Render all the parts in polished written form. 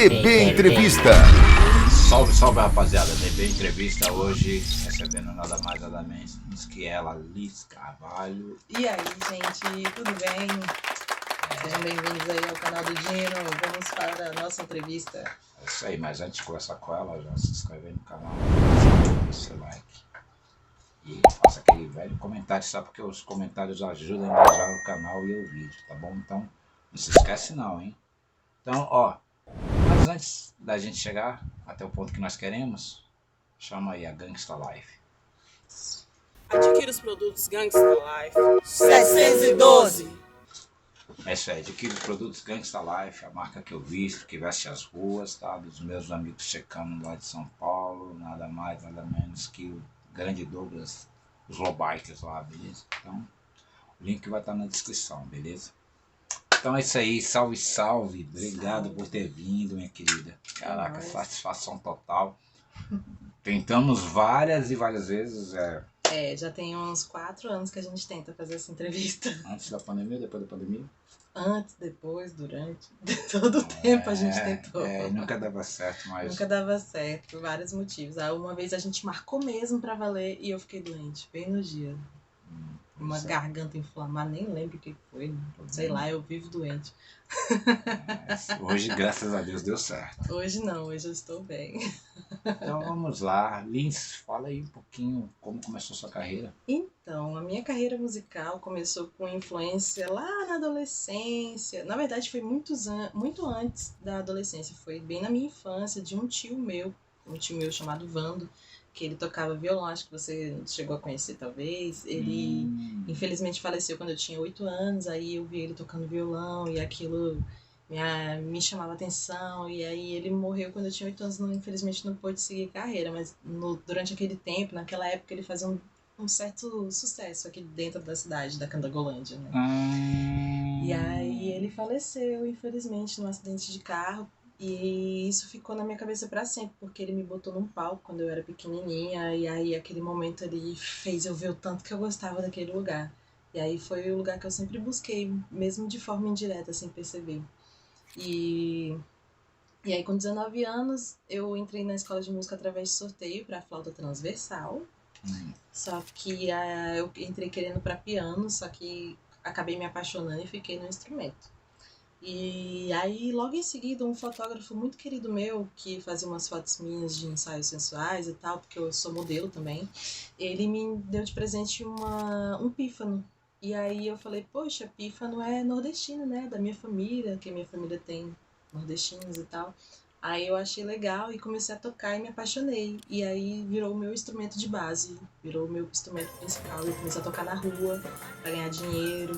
DB Entrevista. Salve, salve, rapaziada. DB Entrevista hoje recebendo nada mais nada menos que ela, Liz Carvalho. E aí, gente, tudo bem? Sejam bem-vindos aí ao canal do Dino. Vamos para a nossa entrevista. É isso aí, mas antes de conversar com ela, já se inscreve aí no canal, deixa seu like e faça aquele velho comentário, sabe? Porque os comentários ajudam a engajar o canal e o vídeo, tá bom? Então, não se esquece não, hein? Então, ó, mas antes da gente chegar até o ponto que nós queremos, chama aí a Gangsta Life. Adquira os produtos Gangsta Life. 712. É isso aí, adquire os produtos Gangsta Life, a marca que eu visto, que veste as ruas, tá? Dos meus amigos checando lá de São Paulo, nada mais, nada menos que o grande Douglas, os lowbikers lá, beleza? Então, o link vai estar na descrição, beleza? Então é isso aí, salve, salve, obrigado por ter vindo, minha querida. Caraca, satisfação total. Tentamos várias e várias vezes, Já tem uns 4 anos que a gente tenta fazer essa entrevista. antes da pandemia, depois da pandemia. Antes, depois, durante, todo o tempo a gente tentou. Nunca dava certo, mas... Nunca dava certo, por vários motivos. Uma vez a gente marcou mesmo pra valer e eu fiquei doente, bem no dia. Uma garganta inflamada, nem lembro o que foi, né? Sei lá, eu vivo doente. Hoje, graças a Deus, deu certo. Hoje não, hoje eu estou bem. Então vamos lá, Lins, fala aí um pouquinho como começou sua carreira. Então, a minha carreira musical começou com influência lá na adolescência. Na verdade, foi muito antes da adolescência. Foi bem na minha infância, de um tio meu chamado Vando, que ele tocava violão, acho que você chegou a conhecer talvez. Ele infelizmente faleceu quando eu tinha 8 anos, aí eu vi ele tocando violão e aquilo me chamava atenção. E aí ele morreu quando eu tinha 8 anos, infelizmente não pôde seguir carreira, mas durante aquele tempo, naquela época, ele fazia um certo sucesso aqui dentro da cidade, da Candangolândia, né? E aí ele faleceu, infelizmente, num acidente de carro. E isso ficou na minha cabeça pra sempre, porque ele me botou num palco quando eu era pequenininha. E aí aquele momento ali fez eu ver o tanto que eu gostava daquele lugar. E aí foi o lugar que eu sempre busquei, mesmo de forma indireta, sem perceber. E aí com 19 anos eu entrei na escola de música através de sorteio pra flauta transversal. Só que eu entrei querendo pra piano, só que acabei me apaixonando e fiquei no instrumento. E aí, logo em seguida, um fotógrafo muito querido meu, que fazia umas fotos minhas de ensaios sensuais e tal, porque eu sou modelo também, ele me deu de presente um pífano. E aí eu falei, poxa, pífano é nordestino, né, da minha família, que a minha família tem nordestinos e tal. Aí eu achei legal e comecei a tocar e me apaixonei. E aí virou o meu instrumento de base, virou o meu instrumento principal. Eu comecei a tocar na rua pra ganhar dinheiro.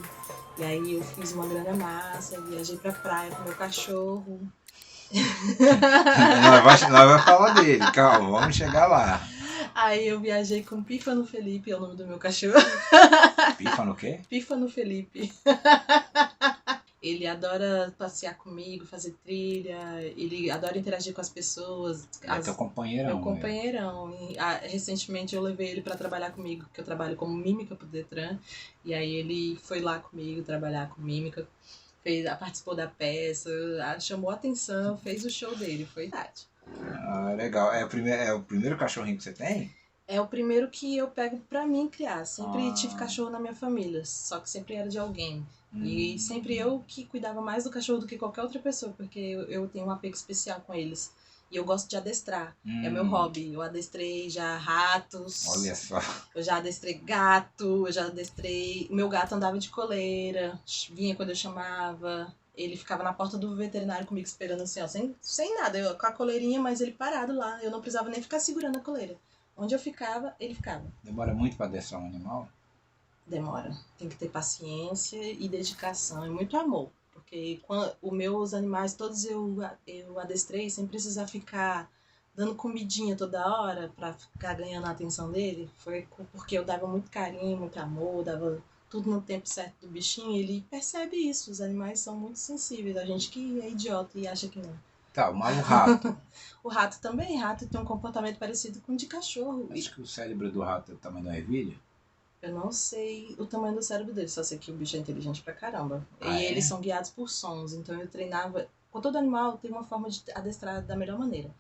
E aí eu fiz uma grana massa, viajei pra praia com meu cachorro. Nós vamos falar dele, calma, vamos chegar lá. Aí eu viajei com Pífano Felipe, é o nome do meu cachorro. Pífano o quê? Pífano Felipe. Ele adora passear comigo, fazer trilha, ele adora interagir com as pessoas. É teu companheirão. Meu companheirão. E, recentemente eu levei ele para trabalhar comigo, porque eu trabalho como mímica pro Detran. E aí ele foi lá comigo trabalhar com mímica, participou da peça, chamou a atenção, fez o show dele, foi idade. Legal. É o primeiro cachorrinho que você tem? É o primeiro que eu pego pra mim criar. Sempre tive cachorro na minha família, só que sempre era de alguém. E sempre eu que cuidava mais do cachorro do que qualquer outra pessoa, porque eu tenho um apego especial com eles. E eu gosto de adestrar, é meu hobby. Eu adestrei já ratos. Olha só. Eu já adestrei gato, eu já adestrei... Meu gato andava de coleira, vinha quando eu chamava. Ele ficava na porta do veterinário comigo esperando assim, ó, sem nada. Eu com a coleirinha, mas ele parado lá. Eu não precisava nem ficar segurando a coleira. Onde eu ficava, ele ficava. Demora muito para adestrar um animal? Demora. Tem que ter paciência e dedicação e muito amor. Porque os meus animais todos eu adestrei sem precisar ficar dando comidinha toda hora pra ficar ganhando a atenção dele. Foi porque eu dava muito carinho, muito amor, dava tudo no tempo certo do bichinho. E ele percebe isso. Os animais são muito sensíveis. A gente que é idiota e acha que não. Tá, mas o rato? O rato também. Rato tem um comportamento parecido com o de cachorro. Acho que o cérebro do rato é o tamanho de uma ervilha? Eu não sei o tamanho do cérebro dele, só sei que o bicho é inteligente pra caramba. E Ah, é? eles são guiados por sons, então eu treinava com todo animal tem uma forma de adestrar da melhor maneira.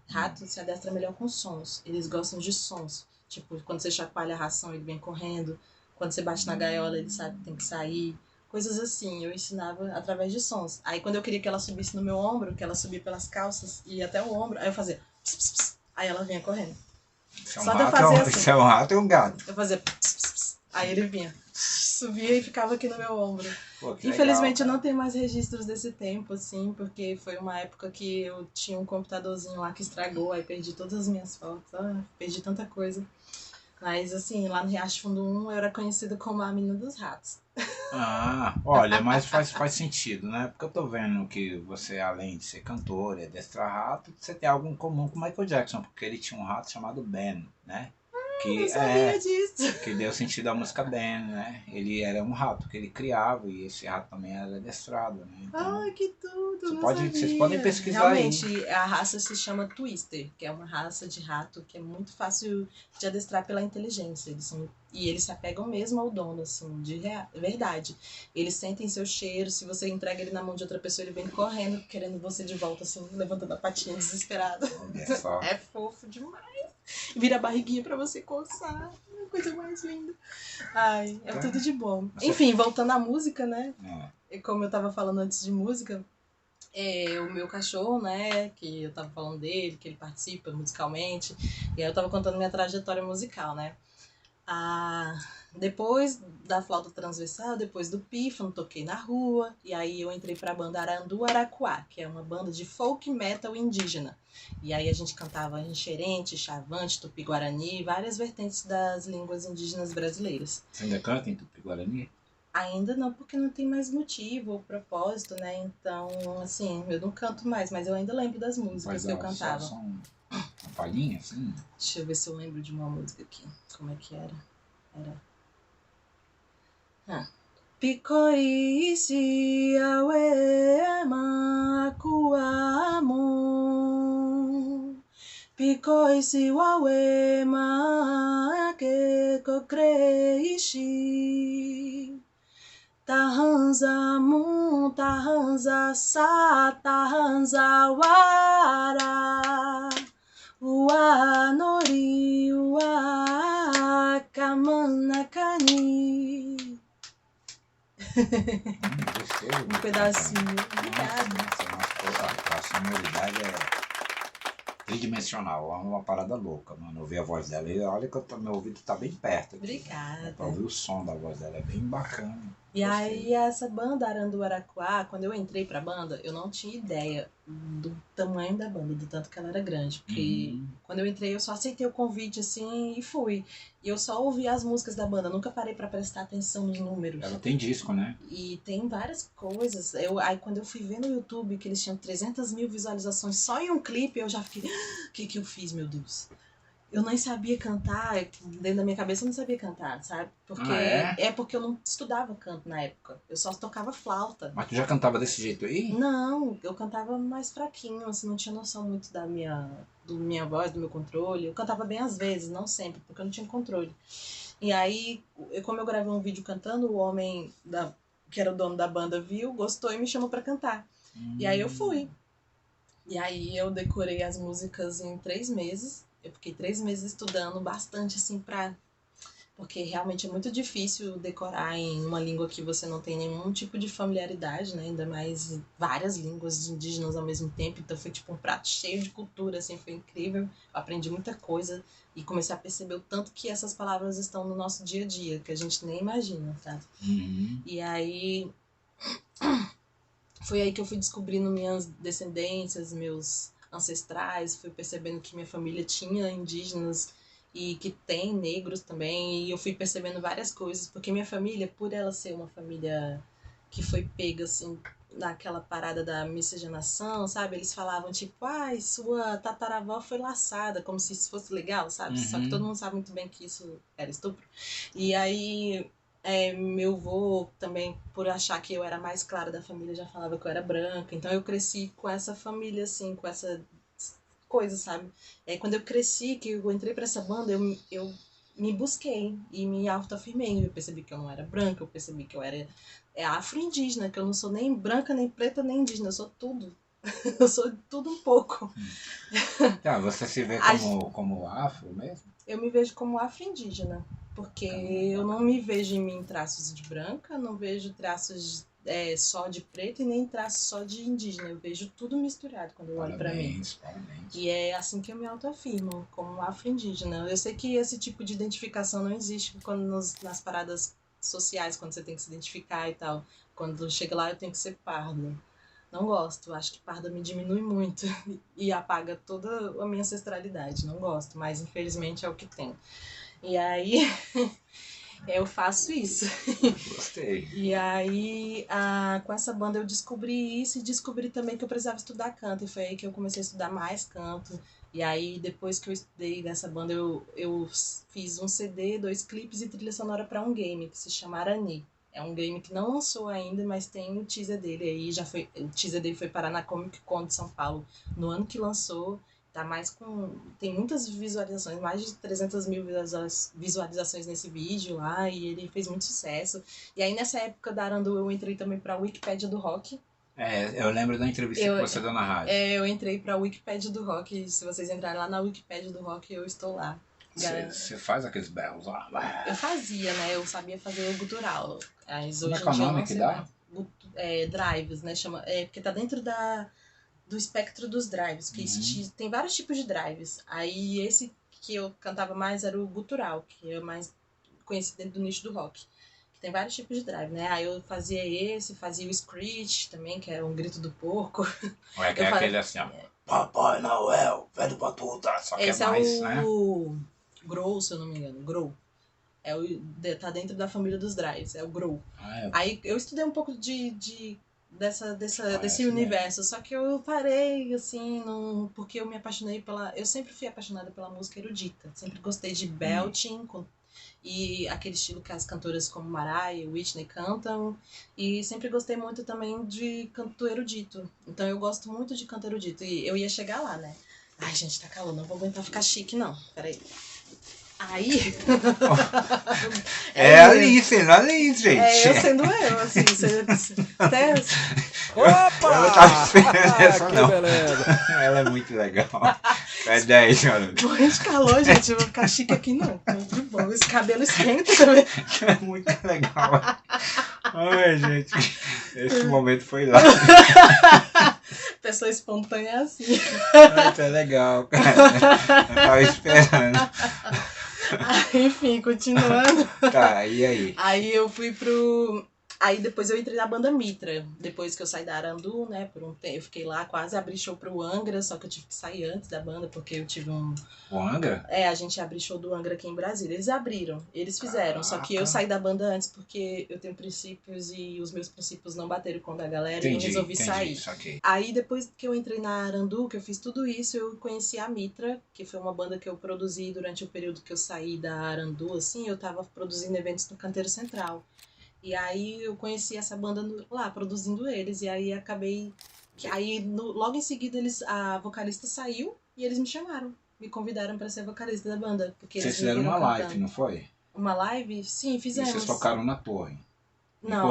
Rato se adestra melhor com sons. Eles gostam de sons. Tipo, quando você chacoalha a ração, ele vem correndo. Quando você bate na gaiola, ele sabe que tem que sair. Coisas assim, eu ensinava através de sons. Aí quando eu queria que ela subisse no meu ombro, que ela subia pelas calças e ia até o ombro, aí eu fazia ps, ps, ps. Aí ela vinha correndo. Isso é um Só de eu rato, fazer assim. isso é um rato e um gato. Eu fazia ps, ps, ps. Aí ele vinha, subia e ficava aqui no meu ombro. Pô, que Infelizmente legal, eu não tenho mais registros desse tempo, assim, porque foi uma época que eu tinha um computadorzinho lá que estragou, aí perdi todas as minhas fotos, perdi tanta coisa. Mas assim, lá no Riacho Fundo 1 eu era conhecida como a menina dos ratos. olha, mas faz sentido, né? Porque eu tô vendo que você, além de ser cantor e adestrar rato, você tem algo em comum com o Michael Jackson, porque ele tinha um rato chamado Ben, né? Eu não Que sabia disso. que deu sentido à música Ben, né? Ele era um rato que ele criava e esse rato também era adestrado, né? Então, Ai, que tudo, você não vocês podem sabia. pesquisar aí. Realmente, a raça se chama Twister, que é uma raça de rato que é muito fácil de adestrar pela inteligência. E eles se apegam mesmo ao dono, assim, de verdade. Eles sentem seu cheiro, se você entrega ele na mão de outra pessoa, ele vem correndo, querendo você de volta, assim, levantando a patinha desesperado. Olha só. É fofo demais. Vira a barriguinha pra você coçar. Coisa mais linda. Ai, é tudo de bom. Enfim, voltando à música, né? E como eu tava falando antes de música, o meu cachorro, né, que eu tava falando dele, que ele participa musicalmente, e aí eu tava contando minha trajetória musical, né. Depois da flauta transversal, depois do pífano, toquei na rua, e aí eu entrei pra banda Arandu Araquá, que é uma banda de folk metal indígena. E aí a gente cantava enxerente, chavante, tupi-guarani, várias vertentes das línguas indígenas brasileiras. Você ainda canta em Tupi-Guarani? Ainda não, porque não tem mais motivo ou propósito, né? Então, assim, eu não canto mais, mas eu ainda lembro das músicas que eu cantava. Só uma palhinha, assim? Deixa eu ver se eu lembro de uma música aqui. Como é que era? Picoisi awe makuamo. Picoisi wawe ma ke kokreishi. Tahanza mu, tahanza sa, tahanza wara. Ua nori, ua kamanakani. Gostoso. Um pedacinho. Obrigada. A sonoridade é tridimensional, é uma parada louca, mano. Ouvir a voz dela. E olha que meu ouvido tá bem perto aqui. Obrigada. Pra ouvir o som da voz dela, é bem bacana. E aí, essa banda Arandu Araquá, quando eu entrei pra banda, eu não tinha ideia do tamanho da banda, do tanto que ela era grande. Porque quando eu entrei, eu só aceitei o convite, assim, e fui. E eu só ouvi as músicas da banda, nunca parei pra prestar atenção nos números. Ela tem disco, né? E tem várias coisas. Aí quando eu fui ver no YouTube que eles tinham 300 mil visualizações só em um clipe, eu já fiquei, o que eu fiz, meu Deus? Eu nem sabia cantar, dentro da minha cabeça eu não sabia cantar, sabe? Porque porque eu não estudava canto na época. Eu só tocava flauta. Mas tu já cantava desse jeito aí? Não, eu cantava mais fraquinho, assim, não tinha noção muito da minha voz, do meu controle. Eu cantava bem às vezes, não sempre, porque eu não tinha controle. E aí, como eu gravei um vídeo cantando, o homem que era o dono da banda viu, gostou e me chamou pra cantar. E aí eu fui. E aí eu decorei as músicas em 3 meses. Eu fiquei 3 meses estudando bastante, assim, porque realmente é muito difícil decorar em uma língua que você não tem nenhum tipo de familiaridade, né? Ainda mais várias línguas indígenas ao mesmo tempo. Então foi tipo um prato cheio de cultura, assim, foi incrível. Eu aprendi muita coisa e comecei a perceber o tanto que essas palavras estão no nosso dia a dia, que a gente nem imagina, sabe? E aí foi aí que eu fui descobrindo minhas descendências, meus ancestrais, fui percebendo que minha família tinha indígenas e que tem negros também, e eu fui percebendo várias coisas, porque minha família, por ela ser uma família que foi pega, assim, naquela parada da miscigenação, sabe? Eles falavam, tipo, sua tataravó foi laçada, como se isso fosse legal, sabe? Só que todo mundo sabe muito bem que isso era estupro. E aí, meu avô também, por achar que eu era mais clara da família, já falava que eu era branca. Então eu cresci com essa família, assim, com essa coisa, sabe? E aí quando eu cresci, que eu entrei pra essa banda, eu me busquei e me autoafirmei. Eu percebi que eu não era branca, eu percebi que eu era afro-indígena, que eu não sou nem branca, nem preta, nem indígena, eu sou tudo. Eu sou de tudo um pouco. Tá, você se vê A- como afro mesmo? Eu me vejo como afro-indígena, porque eu não me vejo em mim traços de branca, não vejo traços só de preto e nem traços só de indígena. Eu vejo tudo misturado quando eu olho pra mim. Parabéns, parabéns. E é assim que eu me autoafirmo, como afro-indígena. Eu sei que esse tipo de identificação não existe quando nas paradas sociais, quando você tem que se identificar e tal. Quando chega lá, eu tenho que ser pardo. Não gosto, acho que parda me diminui muito e apaga toda a minha ancestralidade. Não gosto, mas infelizmente é o que tem. E aí eu faço isso. Gostei. E aí, com essa banda eu descobri isso e descobri também que eu precisava estudar canto. E foi aí que eu comecei a estudar mais canto. E aí, depois que eu estudei nessa banda, eu fiz um CD, 2 clipes e trilha sonora para um game que se chama Arani. É um game que não lançou ainda, mas tem o teaser dele aí. O teaser dele foi parar na Comic Con de São Paulo no ano que lançou. Tá mais com. Tem muitas visualizações, mais de 300 mil visualizações nesse vídeo lá, e ele fez muito sucesso. E aí nessa época da Arandu eu entrei também pra Wikipédia do Rock. Eu lembro da entrevista que você deu na rádio. Eu entrei pra Wikipédia do Rock, e se vocês entrarem lá na Wikipédia do Rock, eu estou lá. Você faz aqueles berros lá. Eu fazia, né? Eu sabia fazer o gutural. Mas Como hoje é que é o em dia eu nome não que sei dá? mais. Drives, né? Chama, porque tá dentro do espectro dos drives, que tem vários tipos de drives. Aí esse que eu cantava mais era o gutural, que é mais conhecido dentro do nicho do rock. Que tem vários tipos de drive, né? Aí eu fazia fazia o screech também, que era um grito do porco. Ou é que é aquele assim, ó. Papai Noel, velho pra puta. Só que Esse é mais, é né? o Growl, se eu não me engano. Growl. Tá dentro da família dos drives, é o Growl. Aí eu estudei um pouco desse universo, só que eu parei, assim, porque eu me apaixonei eu sempre fui apaixonada pela música erudita, sempre gostei de belting, e aquele estilo que as cantoras como Mariah e Whitney cantam, e sempre gostei muito também de canto erudito, então eu gosto muito de canto erudito, e eu ia chegar lá, né? Ai, gente, tá calor, não vou aguentar ficar chique, não, peraí. Aí. Ali, gente. Eu sendo eu, assim. Até. Opa! Eu não tava esperando essa, não. Beleza. Ela é muito legal. É 10, olha. Morrendo de calor, gente. Eu vou ficar chique aqui, não. Tô de boa. Esse cabelo esquenta também. É muito legal. Ai, gente. Esse momento foi lá. Pessoa espontânea é assim. Isso é legal, cara. Eu tava esperando. Enfim, continuando. Tá, e aí? Aí eu fui Aí depois eu entrei na banda Mitra. Depois que eu saí da Arandu, né? Por um tempo. Eu fiquei lá, quase abri show pro Angra, só que eu tive que sair antes da banda, porque eu tive um. O Angra? A gente abriu show do Angra aqui em Brasília. Eles abriram, eles fizeram. Só que eu saí da banda antes porque eu tenho princípios e os meus princípios não bateram com o da galera e eu resolvi sair. Saquei. Aí depois que eu entrei na Arandu, que eu fiz tudo isso, eu conheci a Mitra, que foi uma banda que eu produzi durante o período que eu saí da Arandu, assim, eu tava produzindo eventos no Canteiro Central. E aí eu conheci essa banda lá, produzindo eles, e aí acabei... logo em seguida a vocalista saiu e eles me chamaram. Me convidaram para ser vocalista da banda. Porque Vocês fizeram uma live, não foi? Uma live? Sim, fizemos. E vocês tocaram na torre? Não,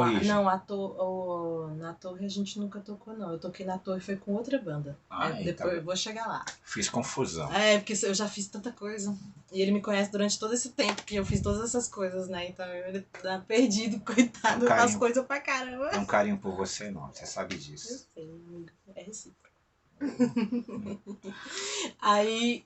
na torre a gente nunca tocou, não. Eu toquei na torre, foi com outra banda. Depois eu vou chegar lá. Fiz confusão. Porque eu já fiz tanta coisa. E ele me conhece durante todo esse tempo que eu fiz todas essas coisas, né? Então ele tá perdido, coitado, eu faço coisa pra caramba. Tem um carinho por você, não. Você sabe disso. Eu sei, amigo. É recíproco. Aí,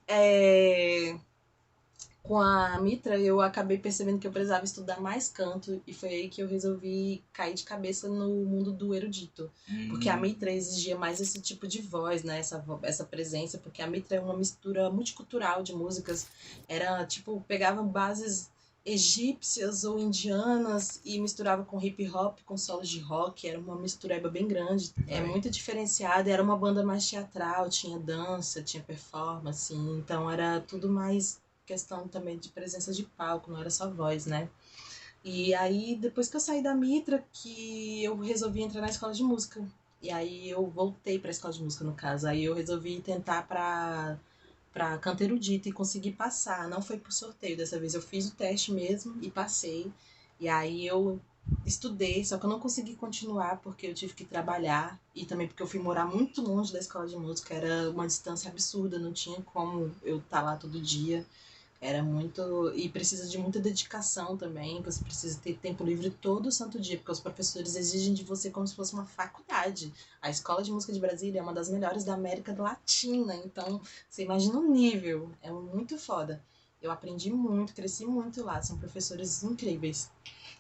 com a Mitra, eu acabei percebendo que eu precisava estudar mais canto, e foi aí que eu resolvi cair de cabeça no mundo do erudito. Porque a Mitra exigia mais esse tipo de voz, né? Essa presença, porque a Mitra é uma mistura multicultural de músicas. Era, tipo, pegava bases egípcias ou indianas e misturava com hip hop, com solos de rock. Era uma mistureba bem grande, muito diferenciada. Era uma banda mais teatral, tinha dança, tinha performance, então era tudo mais questão também de presença de palco, não era só voz, né? E aí, depois que eu saí da Mitra, que eu resolvi entrar na escola de música. E aí eu voltei pra escola de música, no caso. Aí eu resolvi tentar pra canto erudito e consegui passar. Não foi por sorteio, dessa vez eu fiz o teste mesmo e passei. E aí eu estudei, só que eu não consegui continuar porque eu tive que trabalhar e também porque eu fui morar muito longe da escola de música, era uma distância absurda, não tinha como eu estar lá todo dia. Era muito. E precisa de muita dedicação também. Você precisa ter tempo livre todo santo dia, porque os professores exigem de você como se fosse uma faculdade. A Escola de Música de Brasília é uma das melhores da América Latina, então você imagina o nível. É muito foda. Eu aprendi muito, cresci muito lá. São professores incríveis.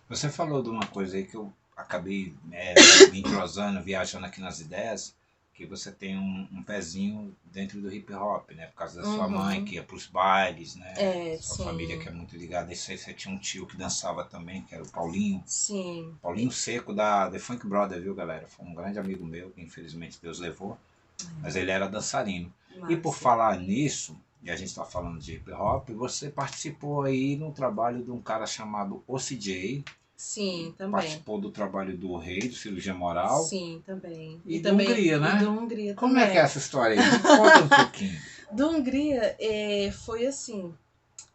Você falou de uma coisa aí que eu acabei me entrosando, viajando aqui nas ideias, que você tem um pezinho dentro do hip hop, né? Por causa da sua mãe, que ia pros bailes, né? É, Sua família que sim. é muito ligada. Isso aí você tinha um tio que dançava também, que era o Paulinho. Sim. Paulinho Seco da The Funk Brother, viu, galera? Foi um grande amigo meu, que infelizmente Deus levou. Mas ele era dançarino. E por Massa. falar nisso, e a gente está falando de hip hop, você participou aí no trabalho de um cara chamado OCJ, Sim, também. participou do trabalho do Rei, do Cirurgia Moral, Sim, também. e do também. Hungria, E né? do Hungria Como também. é que é essa história aí? Me conta um pouquinho. Do Hungria, foi assim.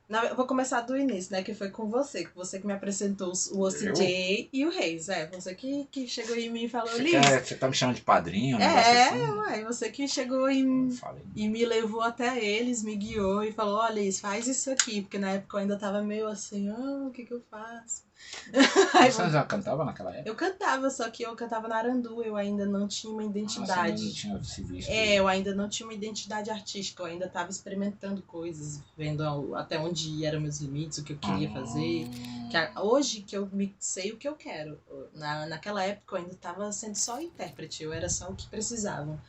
Eu vou começar do início, né? Que foi com você que me apresentou o OCJ e o Reis. Você que chegou em mim e falou, Liz. Você tá me chamando de padrinho, um negócio assim? Ué, você que chegou e me levou até eles, me guiou e falou, ó, Liz, faz isso aqui. Porque na época eu ainda tava meio assim, o que eu faço? Você já cantava naquela época? Eu cantava, só que eu cantava na Arandu, eu ainda não tinha uma identidade. Você não tinha se visto. Eu ainda não tinha uma identidade artística, eu ainda estava experimentando coisas, vendo até onde eram meus limites, o que eu queria fazer. Hoje que eu sei o que eu quero. Naquela época eu ainda estava sendo só intérprete, eu era só o que precisavam.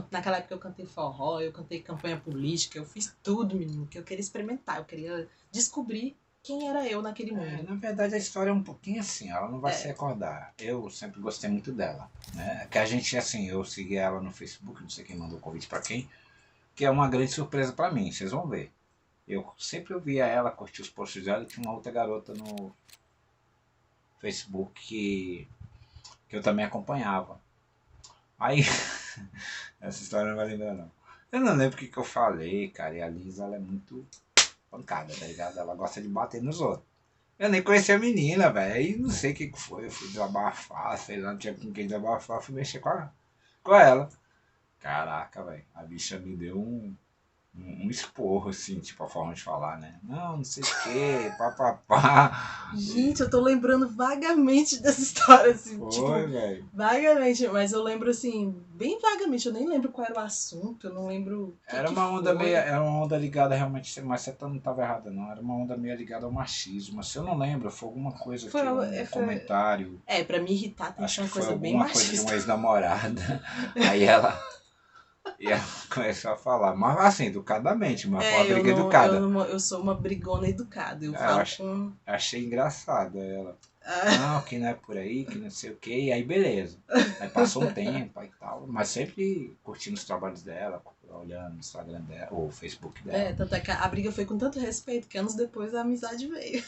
Naquela época eu cantei forró, eu cantei campanha política, eu fiz tudo, menino, que eu queria experimentar, eu queria descobrir quem era eu naquele mundo. Na verdade a história é um pouquinho assim, ela não vai se recordar. Eu sempre gostei muito dela, né? Que a gente, assim, eu segui ela no Facebook, não sei quem mandou o convite pra quem, que é uma grande surpresa pra mim, vocês vão ver. Eu sempre ouvia ela, curtia os posts dela, e tinha uma outra garota no Facebook que eu também acompanhava. Aí, essa história não vai lembrar não. Eu não lembro o que eu falei, cara, e a Lisa, ela é muito pancada, tá ligado? Ela gosta de bater nos outros. Eu nem conhecia a menina, velho. Aí não sei o que foi. Eu fui desabafar, sei lá, não tinha com quem desabafar. Fui mexer com ela. Caraca, velho. A bicha me deu um esporro, assim, tipo a forma de falar, né? Não sei o que, papapá. Gente, eu tô lembrando vagamente dessa história, assim, Foi, velho. vagamente, mas eu lembro, assim, bem vagamente, eu nem lembro qual era o assunto, eu não lembro o que Era que uma onda foi. meio. Era uma onda ligada realmente, mas você não estava errada, não. Era uma onda meio ligada ao machismo. Se eu não lembro, foi alguma coisa Foi, que comentário. pra me irritar tem que ser Acho uma que foi coisa bem alguma coisa de machista. uma ex-namorada. Aí ela. E ela começou a falar, mas assim, educadamente, mas foi uma briga educada. Eu sou uma brigona educada, eu falo com... Achei engraçado ela. Ah, Não, que não é por aí, que não sei o que, e aí beleza. Aí passou um tempo e tal, mas sempre curtindo os trabalhos dela, olhando no Instagram dela, ou Facebook dela. tanto é que a briga foi com tanto respeito que anos depois a amizade veio.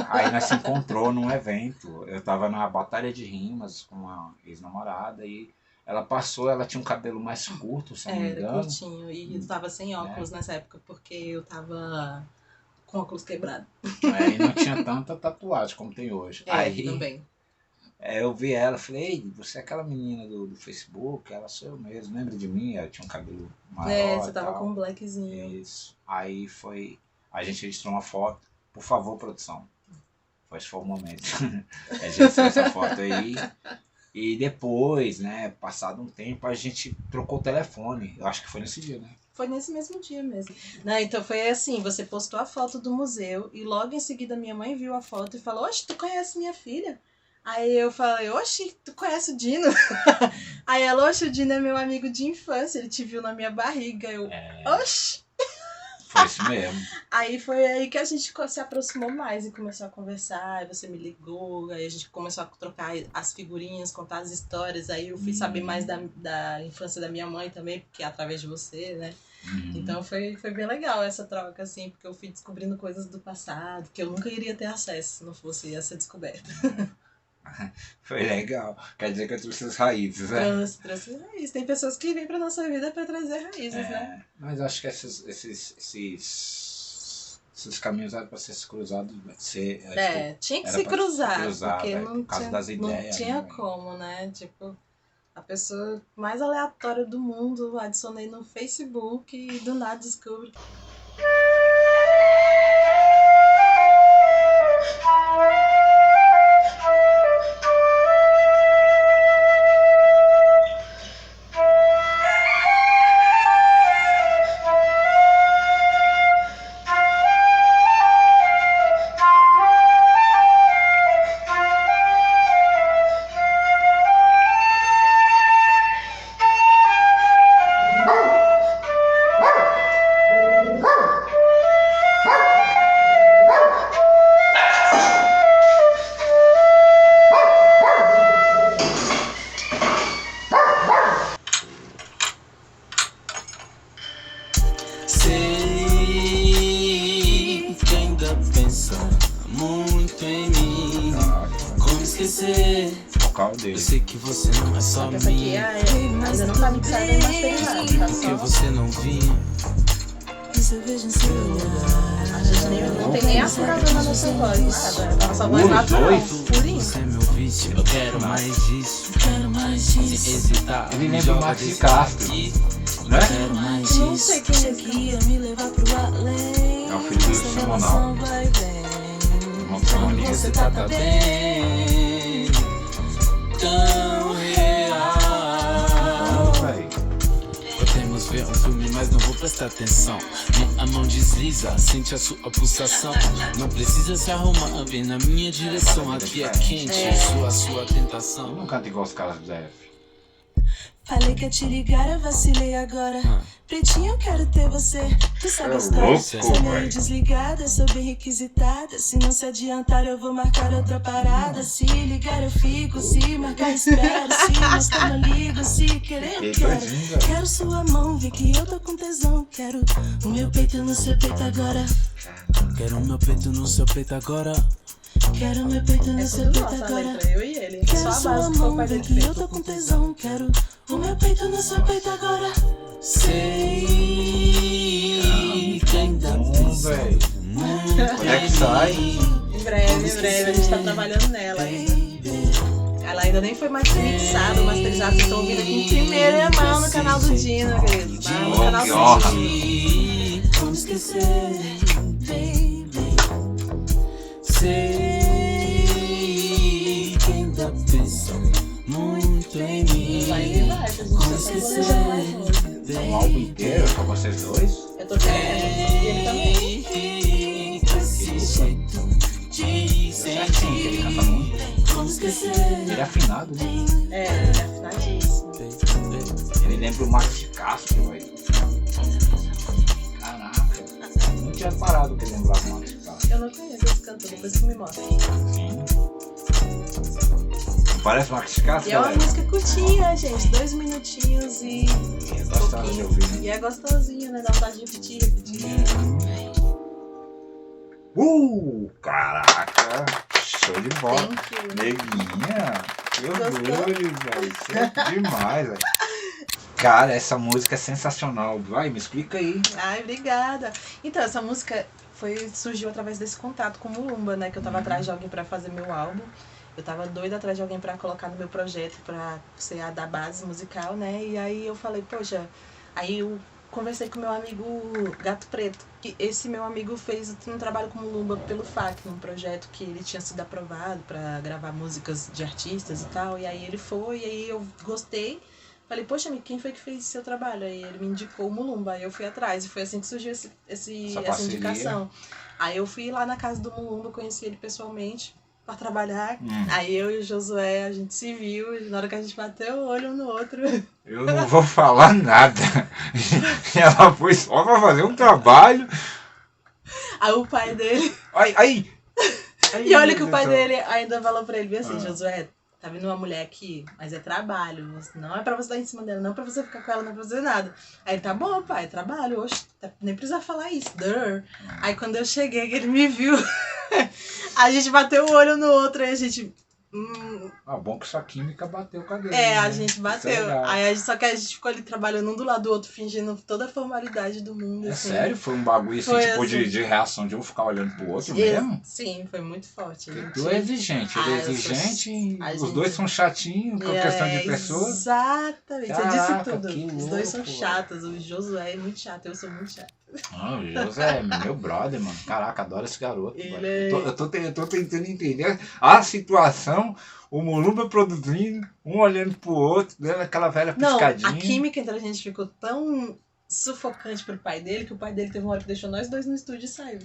Aí nós se encontrou num evento, eu tava na batalha de rimas com uma ex-namorada e ela passou, ela tinha um cabelo mais curto, se não me Era engano. curtinho, e eu tava sem óculos nessa época, porque eu tava com óculos quebrado. E não tinha tanta tatuagem como tem hoje. Aí também. eu vi ela, falei, ei, você é aquela menina do Facebook? Ela, sou eu mesmo, lembra de mim? Eu tinha um cabelo maior Você e tava tal. com um blackzinho. Isso. Aí foi, a gente registrou uma foto, por favor, produção. Esse foi o momento. A gente registrou essa foto aí. E depois, né, passado um tempo, a gente trocou o telefone. Eu acho que foi nesse dia, né? Foi nesse mesmo dia mesmo. Não, então foi assim, você postou a foto do museu e logo em seguida minha mãe viu a foto e falou, oxe, tu conhece minha filha? Aí eu falei, oxe, tu conhece o Dino? Aí ela, oxe, o Dino é meu amigo de infância, ele te viu na minha barriga. Eu, oxe! Foi isso mesmo. Aí foi aí que a gente se aproximou mais e começou a conversar, aí você me ligou, aí a gente começou a trocar as figurinhas, contar as histórias, aí eu fui saber mais da infância da minha mãe também, porque é através de você, né? Então foi bem legal essa troca, assim, porque eu fui descobrindo coisas do passado que eu nunca iria ter acesso se não fosse essa descoberta. Foi legal. Quer dizer que eu trouxe as raízes, né? Trouxe raízes. Tem pessoas que vêm pra nossa vida pra trazer raízes, né? Mas acho que esses esses caminhos eram para ser cruzados, tinha que era se pra se cruzar, cruzar, porque velho, por causa das não ideias, tinha né, velho? como, né? Tipo, a pessoa mais aleatória do mundo, adicionei no Facebook e do nada descubro. Sei que ainda pensa muito em mim. Como esquecer? Vocal dele. Eu sei que você não é só Essa aqui minha. ainda não tá mixada nem masterizada, tá Porque só. você não vinha. A gente não tem nem apurador na nossa voz, nada. Nossa voz Os natural, dois? purinho. Você é meu vício, eu quero mais disso. Sem hesitar. Ele me lembra o joga Max de desse Castro, aqui. né? Quero mais Não disso. sei quem é esse cara. É o filho do Simonal. Irmão do Simoninho. Você tá bem tão real. Velho. Podemos ver um filme, mas não vou prestar atenção. A mão desliza, sente a sua pulsação. Não precisa se arrumar, vem na minha direção. Aqui é quente, sua Eu tentação. não canto igual os caras do DF. Falei que ia te ligar, eu vacilei agora. Pretinho, eu quero ter você. Tu sabe a história. louco, Sou meio velho. desligada, sou bem requisitada. Se não se adiantar, eu vou marcar outra parada. Se ligar, eu fico. Se marcar, espero. Se mostrar, não ligo. Se querer, eu quero. doidinho, velho. Quero sua mão, vê que eu tô com tesão. Quero o meu peito no seu peito agora. Quero meu peito no seu peito agora. Quero o meu peito no É seu tudo peito nossa a agora. letra, eu e ele. Só Quero a sua base que foi o mão, pai vê dele que eu fez. tô com tesão. Quero o meu peito no seu peito agora. Sei que ainda Bom, pensa velho. Quando é que sai? Em breve, a gente tá trabalhando nela ainda. Ela ainda nem foi mais mixada, masterizada, vocês estão ouvindo aqui em primeira mão no canal do Dino, querido. Lá no Oh, canal que do honra. Dino. Como esquecer, baby. Sei que ainda pensa muito em mim. Vai que vai, que a gente já tá planejando mais música. Um álbum inteiro pra vocês dois? Eu tô querendo. E ele também. Certinho, que ele canta muito. Como esquecer, Ele é afinado, né? É, ele é afinadíssimo. Ele lembra o Max de Castro, velho. Caraca. Não tinha parado que ele lembrava o Max de Castro. Eu não conheço esse cantor, depois que me mostra. Sim. Não parece o Max de Castro, E é uma galera? música curtinha, gente, 2 minutinhos e Eu gostava de pouquinho. ouvir, né? E é gostosinho, né? Dá vontade de repetir. Caraca! Show de bola. Thank you. Neguinha, que Gostou? orgulho, velho. Isso é demais, velho. Cara, essa música é sensacional. Vai, me explica aí. Ai, obrigada. Então, essa música surgiu através desse contato com o Mulumba, né? Que eu tava atrás de alguém pra fazer meu álbum. Eu tava doida atrás de alguém pra colocar no meu projeto, pra ser a da base musical, né? E aí eu falei, poxa... Aí eu conversei com meu amigo Gato Preto, que esse meu amigo fez um trabalho com o Mulumba pelo FAC, num projeto que ele tinha sido aprovado pra gravar músicas de artistas e tal. E aí ele foi, e aí eu gostei. Falei, poxa, amigo, quem foi que fez esse seu trabalho? Aí ele me indicou o Mulumba, aí eu fui atrás. E foi assim que surgiu essa parceria. indicação. Aí eu fui lá na casa do Mulumba, conheci ele pessoalmente pra trabalhar. Aí eu e o Josué, a gente se viu, e na hora que a gente bateu o olho um no outro. Eu não vou falar nada. Ela foi só pra fazer um trabalho. Aí o pai dele... Ai. E olha que o pai dele ainda falou pra ele bem assim, Josué, tá vindo uma mulher aqui, mas é trabalho, não é pra você estar em cima dela, não é pra você ficar com ela, não é pra fazer nada. Aí ele, tá bom, pai, trabalho, oxe, nem precisa falar isso, Aí quando eu cheguei, que ele me viu, a gente bateu o olho no outro, aí a gente, Bom que sua química bateu com a dele. A né? gente Isso é bateu. legal. Só que a gente ficou ali trabalhando um do lado do outro, fingindo toda a formalidade do mundo. É assim. sério? Foi um bagulho assim, Foi tipo assim. de reação de um ficar olhando pro outro mesmo? Sim, foi muito forte. Tu é exigente, ele é eu sou- exigente, a os gente- dois são chatinhos com a questão de pessoas. Exatamente, você Caraca, disse tudo. que Os dois são louco, chatos, o Josué é muito chato, eu sou muito chata. Ah, o José é meu brother, mano. Caraca, adoro esse garoto. Ele mano. é- Eu tô tentando entender a situação, o Mulumba produzindo, um olhando pro outro, dando aquela velha Não, piscadinha. a química entre a gente ficou tão sufocante pro pai dele, que o pai dele teve uma hora que deixou nós dois no estúdio e saiu.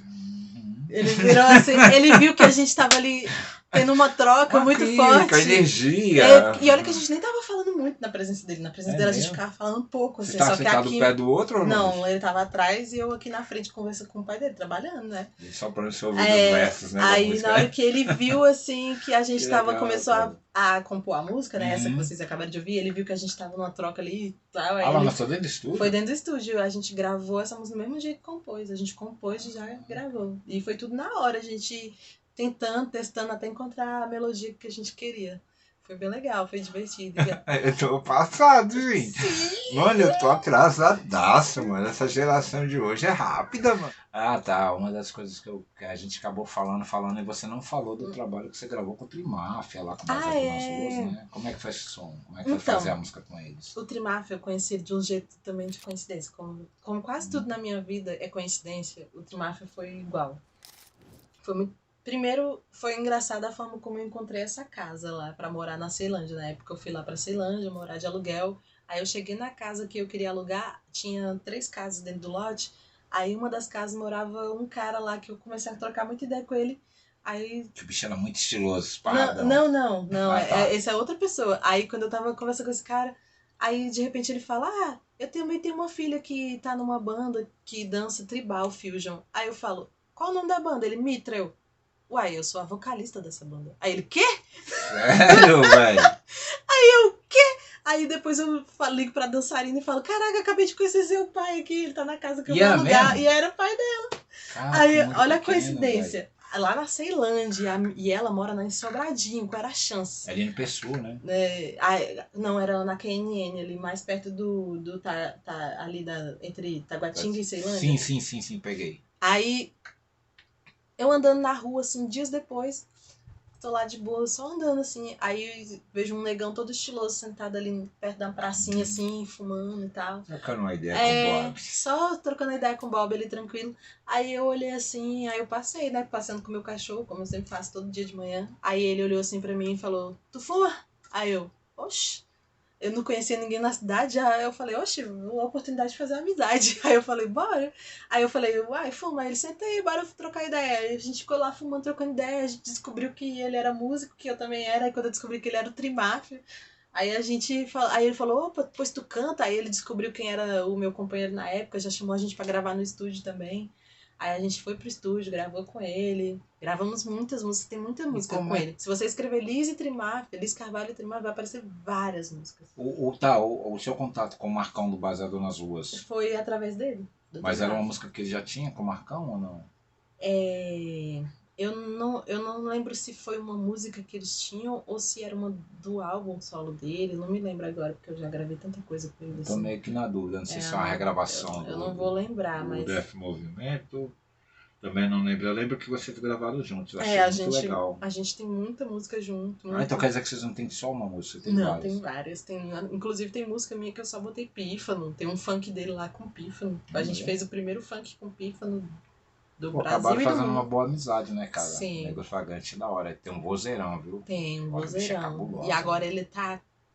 Ele virou assim, ele viu que a gente tava ali tendo uma troca Uma muito química, forte. energia. E olha que a gente nem tava falando muito na presença dele. Na presença É dele a gente mesmo? ficava falando pouco. Você Assim, tá só que sentado aqui. no pé do outro ou Não, ele tava atrás e eu aqui na frente conversando com o pai dele, trabalhando, né? E só pra você ouvir os versos, né? da Aí música. na hora que ele viu assim que a gente Que tava, legal, começou cara. a compor a música, né? Essa que Uhum. vocês acabaram de ouvir, ele viu que a gente tava numa troca ali e tal. Aí Ah, lá ele lançou dentro do estúdio? foi dentro do estúdio, a gente gravou essa música do mesmo jeito que compôs. A gente compôs e já gravou. E foi tudo na hora, a gente tentando, testando até encontrar a melodia que a gente queria. Foi bem legal, foi divertido. Eu tô passado, gente. Mano, eu tô atrasadaço, mano. Essa geração de hoje é rápida, mano. Ah, tá. Uma das coisas que a gente acabou falando, e você não falou do trabalho que você gravou com o Trimáfia lá com o Baseado nas Ruas, né? Como é que foi esse som? Como é que foi Então, fazer a música com eles? O Trimáfia eu conheci de um jeito também de coincidência. Como quase tudo na minha vida é coincidência, o Trimáfia foi igual. Foi muito. Primeiro, foi engraçada a forma como eu encontrei essa casa lá pra morar na Ceilândia. Na época eu fui lá pra Ceilândia morar de aluguel. Aí eu cheguei na casa que eu queria alugar, tinha 3 casas dentro do lote. Aí uma das casas morava um cara lá que eu comecei a trocar muita ideia com ele. Aí Que o bicho era muito estiloso, esparradão. Não, Ah, tá. essa é outra pessoa. Aí quando eu tava conversando com esse cara, aí de repente ele fala, eu também tenho uma filha que tá numa banda que dança tribal fusion. Aí eu falo, qual o nome da banda? Ele, Mitra, eu, uai, eu sou a vocalista dessa banda. Aí ele, quê? Sério, velho? Aí depois eu ligo pra dançarina e falo, caraca, acabei de conhecer seu pai aqui, ele tá na casa que eu E vou era alugar. mesmo? E era o pai dela. Cara, Aí, que muito olha a pequeno, coincidência. Lá na Ceilândia, e ela mora em Sobradinho, qual era a chance? velho. Ali no Pessoa, né? Não, era na QNN, ali mais perto ali entre Taguatinga e Ceilândia. Sim, peguei. Aí, eu andando na rua, assim, dias depois, tô lá de boa, só andando, assim, aí vejo um negão todo estiloso sentado ali perto da pracinha, assim, fumando e tal. Trocando uma ideia com o Bob. Só trocando ideia com o Bob ali, tranquilo. Aí eu olhei assim, aí eu passei, né, passeando com o meu cachorro, como eu sempre faço todo dia de manhã. Aí ele olhou assim pra mim e falou, tu fuma? Aí eu, oxe, eu não conhecia ninguém na cidade, aí eu falei, oxe, uma oportunidade de fazer amizade. Aí eu falei, bora. Aí eu falei, uai, fuma. Aí ele, senta aí, bora trocar ideia. Aí a gente ficou lá fumando, trocando ideia, a gente descobriu que ele era músico, que eu também era, e quando eu descobri que ele era o Trimáfia, aí aí ele falou, opa, pois tu canta. Aí ele descobriu quem era o meu companheiro na época, já chamou a gente pra gravar no estúdio também. Aí a gente foi pro estúdio, gravou com ele. Gravamos muitas músicas, tem muita música como com é? ele. Se você escrever Liz Carvalho e Trimáfia, vai aparecer várias músicas. O seu contato com o Marcão do Baseado nas Ruas, Foi através dele. do mas era uma Trimáfia. música que ele já tinha com o Marcão ou não? Eu não lembro se foi uma música que eles tinham ou se era uma do álbum solo dele. Não me lembro agora, porque eu já gravei tanta coisa com ele. Tô assim. meio que na dúvida, não sei se é uma regravação Eu não vou lembrar, do mas. Def Movimento. Também não lembro. Eu lembro que vocês gravaram juntos. Eu achei A muito gente, legal. a gente tem muita música junto. Ah, muita- então quer dizer que vocês não tem só uma música, tem Não, várias. tem várias. Inclusive tem música minha que eu só botei pífano. Tem um funk dele lá com pífano. A gente fez o primeiro funk com pífano do Pô, Brasil acabaram e do fazendo mundo. uma boa amizade, né, cara? Sim. Negócio Fragante da hora. Tem um vozeirão, viu? Tem um Olha, o bicho é vozeirão. cabuloso, E agora ele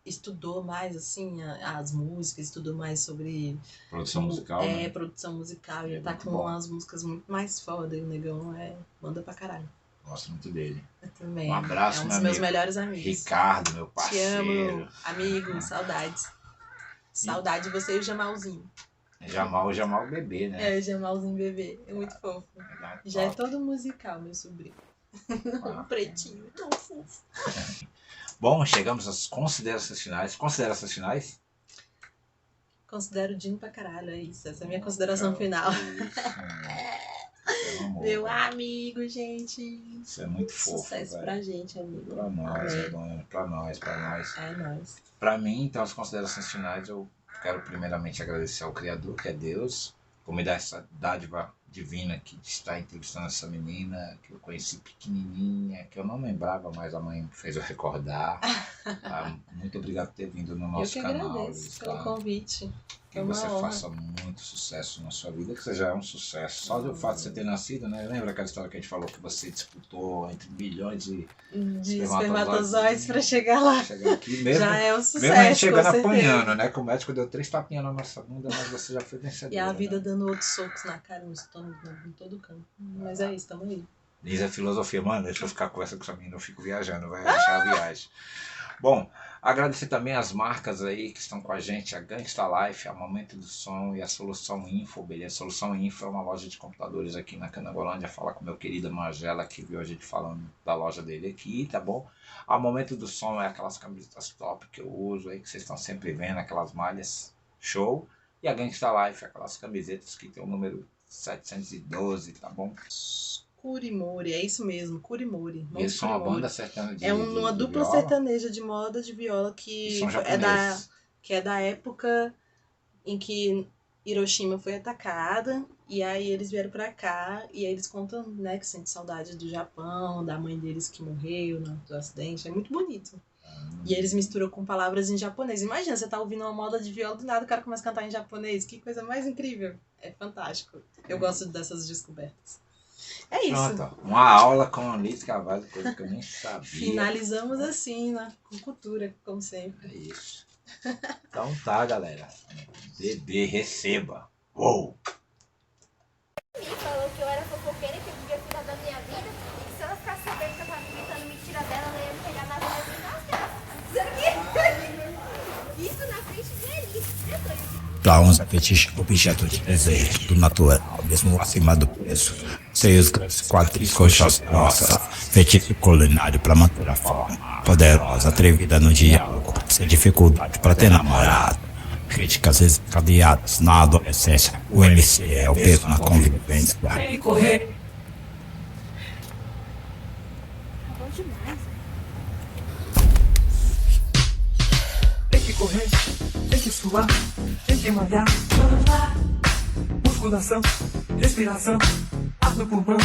estudou mais, assim, as músicas, estudou mais sobre Produção musical, né? produção musical. Ele É tá muito com bom. umas músicas muito mais foda. E o negão manda pra caralho. Gosto muito dele. Eu também. Um abraço, é um meu dos meus amigo. melhores amigos. Ricardo, meu Te parceiro. amo, amigo, saudades. Saudade de você e o Jamalzinho. Jamal bebê, né? É, o Jamalzinho bebê. É muito fofo. Já é todo musical, meu sobrinho. Ah. Pretinho, tão fofo. Bom, chegamos às considerações finais. Considerações finais? Considero o Dino pra caralho, é isso. Essa é a minha consideração final. Isso. um amor. Meu velho. amigo, gente. Isso é muito fofo, Sucesso velho. pra gente, amigo. Pra nós, Amém. Edônia, pra nós. É nóis. Pra mim, então, as considerações finais, eu quero primeiramente agradecer ao Criador, que é Deus, por me dar essa dádiva divina que está entrevistando essa menina, que eu conheci pequenininha, que eu não lembrava, mas a mãe me fez eu recordar. Tá? Muito obrigado por ter vindo no nosso Eu que canal. agradeço Liz, pelo tá? convite. Que Foi uma você honra. faça muito sucesso na sua vida, que você já é um sucesso. Só do fato de você ter nascido, né? Lembra aquela história que a gente falou que você disputou entre bilhões de Espermatozoides pra chegar lá. chegar aqui mesmo? Já é um Mesmo a sucesso, gente com chegando certeza. apanhando, né? Que o médico deu 3 tapinhas na nossa bunda, mas você já foi vencedora. E a vida né? dando outros socos na cara, no estômago, em todo canto. Mas é isso, tamo aí. Diz a filosofia, mano, deixa eu ficar conversando com essa menina, eu fico viajando, vai achar a viagem. Bom, agradecer também as marcas aí que estão com a gente, a Gangsta Life, a Momento do Som e a Solução Info, beleza? A Solução Info é uma loja de computadores aqui na Canangolândia, fala com meu querido Magela, que viu a gente falando da loja dele aqui, tá bom? A Momento do Som é aquelas camisetas top que eu uso aí, que vocês estão sempre vendo, aquelas malhas, show. E a Gangsta Life, aquelas camisetas que tem o número 712, tá bom? Curimori, é isso mesmo, Curimori. E eles são uma banda sertaneja É uma de dupla viola, sertaneja de moda de viola e que são é japoneses. da época em que Hiroshima foi atacada. E aí eles vieram pra cá e aí eles contam, né, que sente saudade do Japão, da mãe deles que morreu no acidente. É muito bonito. E eles misturam com palavras em japonês. Imagina, você tá ouvindo uma moda de viola, do nada o cara começa a cantar em japonês. Que coisa mais incrível. É fantástico. Eu gosto dessas descobertas. É isso. Pronto, ó, uma aula com a Liz Carvalho, coisa que eu nem sabia. Finalizamos assim, né? Com cultura, como sempre. É isso. Então tá, galera. Bebê, receba. Uou! Me falou que eu era fofoqueira, que eu devia cuidar da minha vida e que se ela ficasse sabendo que eu tava inventando mentira dela, ela ia me pegar na rua e isso na frente dele. Para uns é fetiche objeto de desejo do natural, mesmo acima do peso. Seios grandes, quadris, coxas grossas. Fetiche culinário para manter a forma. Poderosa, atrevida no diálogo, sem dificuldade para ter namorado. Críticas desencadeadas na adolescência. O MC é o peso na convivência. Tá bom demais. Tem que correr, tem que suar, tem que malhar. Musculação, respiração, ar no pulmão.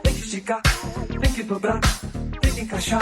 Tem que esticar, tem que dobrar, tem que encaixar.